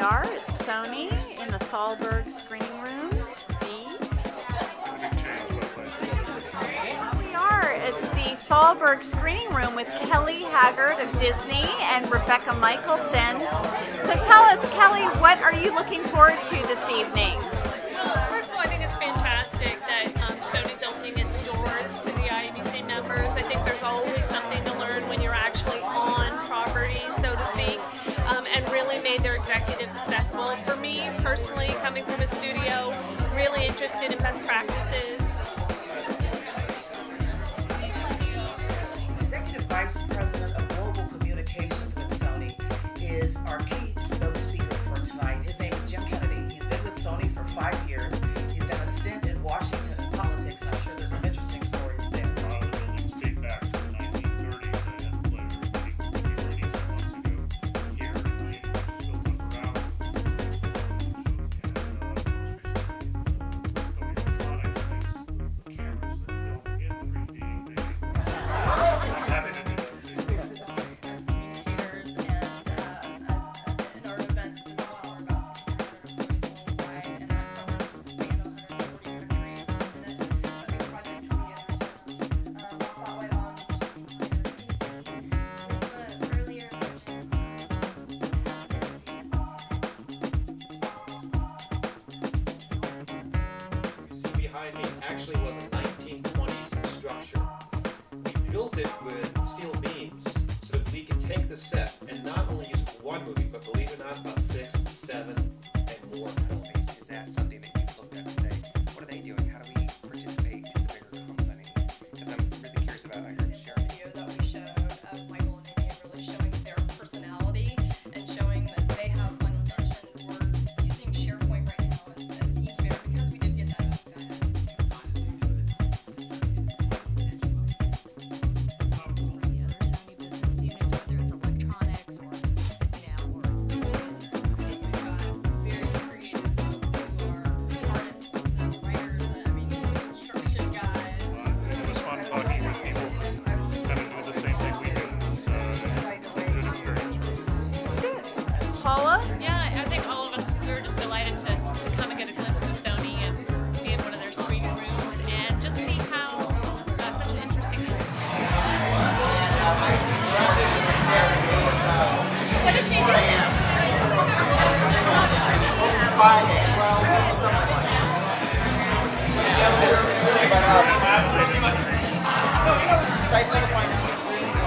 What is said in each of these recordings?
are at Sony in the Thalberg screening room. We are at the Thalberg screening room with Kelly Haggard of Disney and Rebecca Michelson. So tell us, Kelly, what are you looking forward to this evening? Well, first of all, I think it's fantastic that Sony's opening its doors to the IABC members. I think there's always something to learn when you're actually on property, so to speak, and really made their executives accessible. For me, personally, coming from a studio, really interested in best practices. Executive Vice President of Global Communications with Sony is our keynote speaker for tonight. His name is Jim Kennedy. He's been with Sony for 5 years. He's done a stint in Washington in politics, and I'm sure there's some interesting stories there. Date back to the 1930s, I had the pleasure of meeting with the 30 months ago here in Silicon Valley. Behind me actually was a 1920s structure. We built it with steel beams so that we could take the set and not only use it for one movie, but believe it or not, about 6, 7, and more films. Is that something that you've looked at to say, what are they doing? How do we participate in the bigger company? Because I'm really curious about how you're sharing. Video that we showed of Michael and Amy, really showing their personality and showing that they have one mission. We're using SharePoint right now as the incubator because we did get that. It was fun talking with people who kind of do the same thing we do. It's a good experience for us. Paula? Yeah, I think all of us, we were just delighted to come and get a glimpse of Sony and be in one of their screening rooms and just see how such an interesting What is she doing?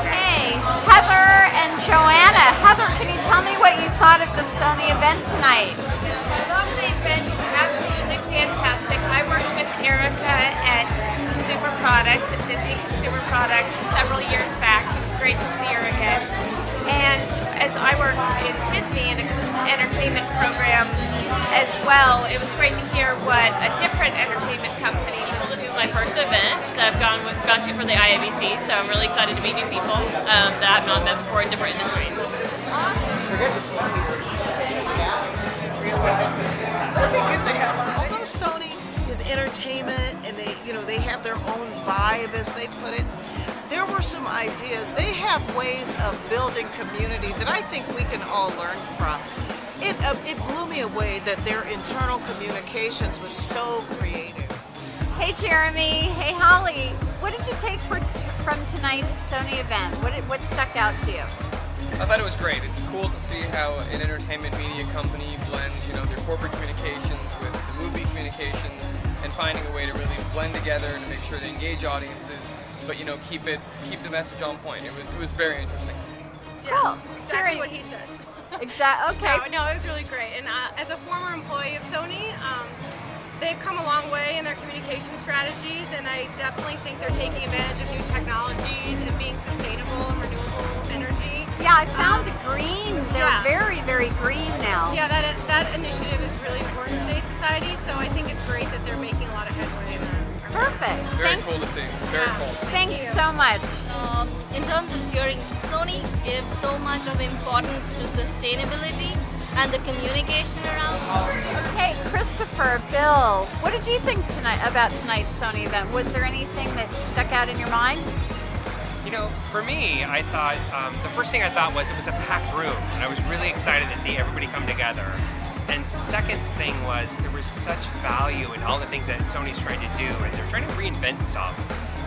Hey, Heather and Joanna. Heather, can you tell me what you thought of the Sony event tonight? I love the event. It's absolutely fantastic. I worked with Erica at Consumer Products, at Disney Consumer Products, several years back, so it was great to see her again. And as I work in Disney in an entertainment program as well, it was great to hear what a different entertainment company is. This is my first event that I've gone to for the IABC, so I'm really excited to meet new people that I've not met before in different industries. Although Sony is entertainment and they have their own vibe, as they put it, there were some ideas. They have ways of building community that I think we can all learn from. It blew me away that their internal communications was so creative. Hey, Jeremy. Hey, Holly. What did you take from tonight's Sony event? What stuck out to you? I thought it was great. It's cool to see how an entertainment media company blends, their corporate communications with the movie communications and finding a way to really blend together and to make sure they engage audiences, but keep the message on point. It was very interesting. Cool. Exactly what he said. Okay. No, it was really great. And as a former employee of Sony, they've come a long way in their communication strategies, and I definitely think they're taking advantage of new technologies and being sustainable and renewable energy. Yeah, I found the green. They're very, very green now. Yeah, that initiative is really important in today's society, so I think it's great that they're making a lot of headway in that. Perfect. Very Thanks. cool to see. Very cool. Thanks so much. In terms of hearing, Sony gives so much of importance to sustainability and the communication around. Okay, Christopher, Bill, what did you think about tonight's Sony event? Was there anything that stuck out in your mind? You know, for me, I thought, the first thing I thought was it was a packed room, and I was really excited to see everybody come together. And second thing was there was such value in all the things that Sony's trying to do, and they're trying to reinvent stuff.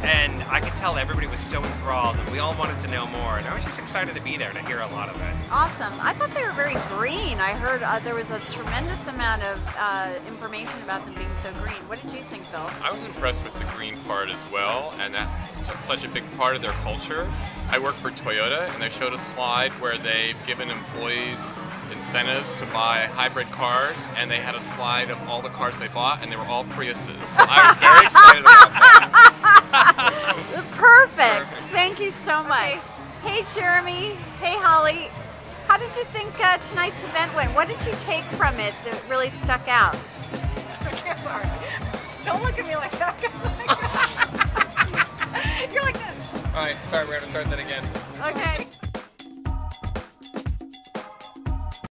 And I could tell everybody was so enthralled, and we all wanted to know more, and I was just excited to be there to hear a lot of it. Awesome. I thought they were very green. I heard there was a tremendous amount of information about them being so green. What did you think, Bill? I was impressed with the green part as well, and that's such a big part of their culture. I work for Toyota, and they showed a slide where they've given employees incentives to buy hybrid cars, and they had a slide of all the cars they bought, and they were all Priuses. So I was very excited about that. Perfect. Thank you so much. Hey, Jeremy. Hey, Holly. How did you think tonight's event went? What did you take from it that really stuck out? Okay, sorry. Don't look at me like that. You're like this. All right, sorry, we're going to start that again. Okay.